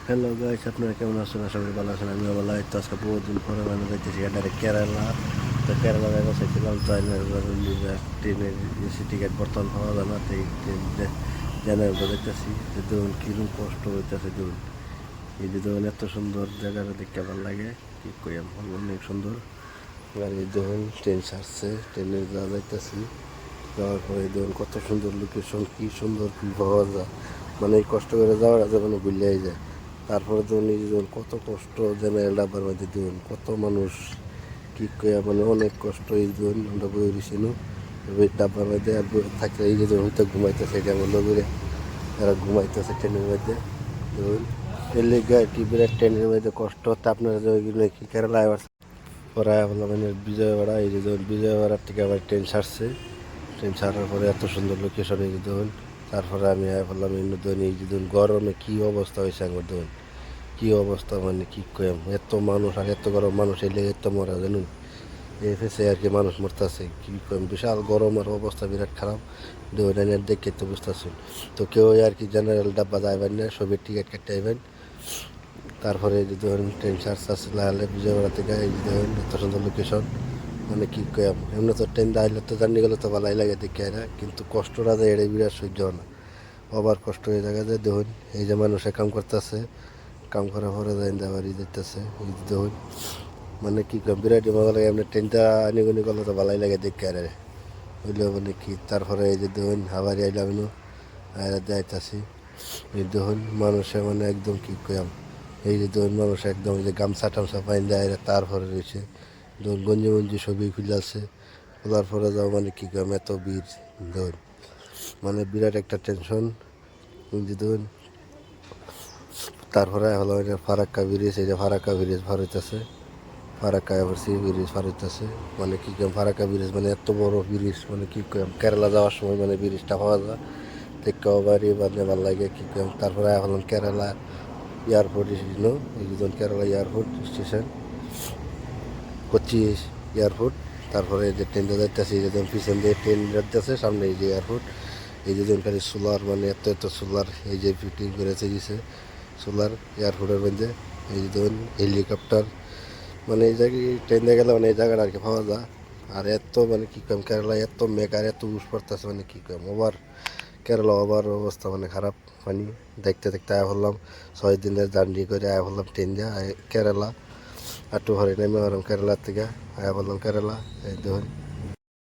Hello guys, আপনারা কেমন আছেন? আশা করি ভালো আছেন। আমিও ভালো আছি। তো আজকে বহুদিন পরে আমি যাইতেছি ডাইরেক্ট কেরালা। তো কেরালা জায়গা চাইছিলাম ট্রেনের এসি টিকিট বর্তমান পাওয়া যায় না, তো এই জেনারেলটা দেখতেছি যে দেখুন কিরকম কষ্ট হইতেছে। দেখুন এই যে দেখুন এত সুন্দর জায়গাটা দেখতে ভালো লাগে, কি করি আমি, অনেক সুন্দর। আর এই দেখুন ট্রেন ছাড়ছে, ট্রেনে যা যাইতেছি, যাওয়ার পরে দেখুন কত সুন্দর লোকেশন, কি সুন্দর কি পাওয়া যায়। মানে এই কষ্ট করে যাওয়ার আছে মানে ভুলেই যায়। তারপরে তো নিজে দেখুন কত কষ্ট, জেনারেল ডাব্বার মধ্যে দেখুন কত মানুষ, কি কয়া মানে অনেক কষ্ট। এই দেখুন আমরা বই রয়েছিল ওই ডাব্বার মধ্যে, আর থাকলে এই যে হয়তো ঘুমাইতেছে, এটা বন্ধ করে এরা ঘুমাইতেছে ট্রেনের মধ্যে। দেখুন এর লেগে আর কি বিরাট ট্রেনের মধ্যে কষ্ট হচ্ছে। আপনারা কি কেরালায় আবার পরে বললাম মানে বিজয়ওয়াড়া, এই যে ধরুন বিজয়ওয়াড়ার থেকে আবার ট্রেন ছাড়ছে। ট্রেন ছাড়ার পরে এত সুন্দর লোকেশন, এই যে ধরুন। তারপরে আমি বললাম এই ধরুন, এই যে ধরুন গরমে কী অবস্থা হয়েছে আমার, ধরুন কী অবস্থা, মানে কী কম এত মানুষ, আর এত গরম মানুষ এলে এত মরা জানুন। এই ফেসে আর কি মানুষ মরতেছে, কী কম বিশাল গরম, আর অবস্থা বিরাট খারাপ। দেখুন দেখে তো বুঝতেছেন। তো কেউ আর কি জেনারেল ডাব্বা যাইবেন না, সবের টিকিট কেটে আইবেন। তারপরে এই যে ধরুন ট্রেন সার্চ আছে লাগালে বিজয়বাড়া থেকে, এই যে ধরুন এত সুন্দর লোকেশন, মানে কী কম। এমনি তো ট্রেন দাঁড়াইলে তো জার্নি গেলে তো ভালোই লাগে দেখে এরা, কিন্তু কষ্টটা যায় এটা বিরাট সহ্য হয় না। আবার কষ্ট হয়ে জায়গা যায়। দেখুন এই যে মানুষে কাম করতেছে, কাম করার পরে যাই বাড়ি যেতেছে, এই যে দেখুন মানে কী কম বিরাট মজা লাগে। এমনি ট্রেনটা আনিগুনি করলে তো ভালোই লাগে দেখে আর হইলেও মানে কি। তারপরে এই যে দেখুন আবারই আইলাম যাইতাছি। এই দেখুন মানুষে মানে একদম কী কম, এই যে দেখুন মানুষ একদম এই যে গামছা টামছা পাইন দেয়, তারপরে রয়েছে ধরুন গঞ্জি মঞ্জি সবই খুলে আছে। খোলার পরে যাও মানে কী কম এত ভিড়, ধরুন মানে বিরাট একটা টেনশন। যে ধরুন তারপরে হলো এটা ফারাক্কা ব্রিজ, এই যে ফারাক্কা ব্রিজ পার হইতেছে, ফারাক্কা আবার সি ব্রিজ পার হইতেছে। মানে কী কম ফারাক্কা ব্রিজ মানে এত বড় ব্রিজ, মানে কী কম কেরালা যাওয়ার সময় মানে ব্রিজটা পাওয়া যায় দেখতেও বাড়ি মানে ভালো লাগে, কী কম। তারপরে হলাম কেরালা এয়ারপোর্ট ছিল, এই যে Kerala airport station, Kochi airport. তারপরে যে ট্রেনটা যাইতেছে, এই যে পিছন দিয়ে ট্রেন যাইতেছে, সামনে এই যে এয়ারপোর্ট। এই যে খালি সোলার, মানে এত এত সোলার এই যে ফিটিং করেছে দিছে সোলার এয়ারপোর্টের মধ্যে। এই যে ধরুন হেলিকপ্টার, মানে এই জায়গায় ট্রেন দিয়ে গেলে মানে এই জায়গাটা আর কি পাওয়া যায়। আর এত মানে কী কম কেরালায় এত মেঘ আর এত উস পড়তেছে, মানে কী কম ওভার কেরালা ওভার অবস্থা মানে খারাপ। মানে দেখতে দেখতে আয়া বললাম 6 দিনের জার্নি করে আয়া বললাম ট্রেন দিয়ে কেরালা। একটু ঘরে নেমে গেলাম কেরালার থেকে, আয়া বললাম কেরালা। এই দেখুন